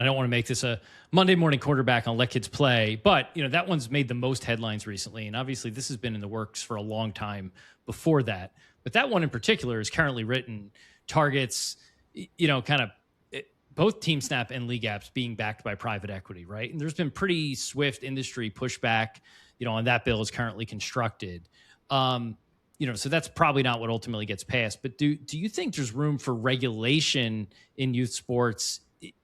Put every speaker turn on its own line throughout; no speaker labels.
I don't want to make this a Monday morning quarterback on Let Kids Play, but that one's made the most headlines recently, and obviously this has been in the works for a long time before that. But that one in particular is currently written targets, kind of both TeamSnap and League Apps being backed by private equity, right? And there's been pretty swift industry pushback, on that bill is currently constructed. So that's probably not what ultimately gets passed. But do you think there's room for regulation in youth sports,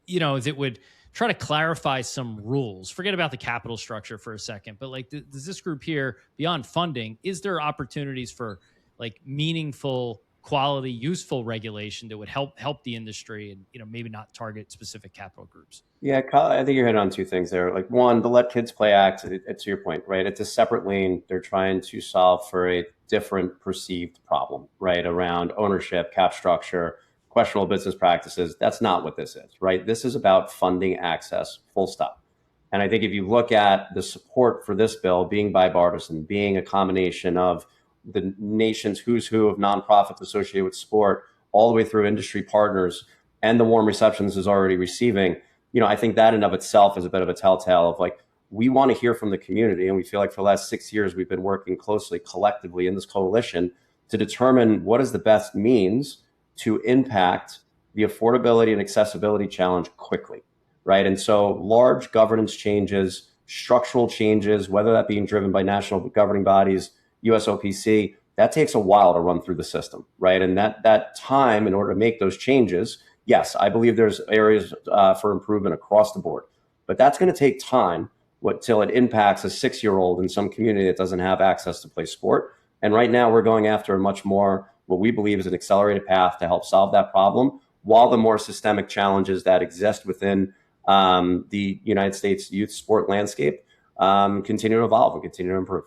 that would try to clarify some rules? Forget about the capital structure for a second, but like, does this group here, beyond funding, is there opportunities for like meaningful, quality, useful regulation that would help the industry and maybe not target specific capital groups?
Yeah, Kyle, I think you're hitting on two things there. Like one, the Let Kids Play Act, it's your point, right? It's a separate lane. They're trying to solve for a different perceived problem, right? Around ownership, cap structure, questionable business practices. That's not what this is, right? This is about funding access, full stop. And I think if you look at the support for this bill being bipartisan, being a combination of the nation's who's who of nonprofits associated with sport, all the way through industry partners, and the warm reception this is already receiving, I think that in of itself is a bit of a telltale of like, we want to hear from the community. And we feel like for the last 6 years, we've been working closely, collectively in this coalition to determine what is the best means to impact the affordability and accessibility challenge quickly, right? And so large governance changes, structural changes, whether that being driven by national governing bodies, USOPC, that takes a while to run through the system, right? And that time in order to make those changes, yes, I believe there's areas for improvement across the board, but that's going to take time till it impacts a 6-year-old in some community that doesn't have access to play sport. And right now we're going after a much more, what we believe is an accelerated path to help solve that problem, while the more systemic challenges that exist within the United States youth sport landscape continue to evolve and continue to improve.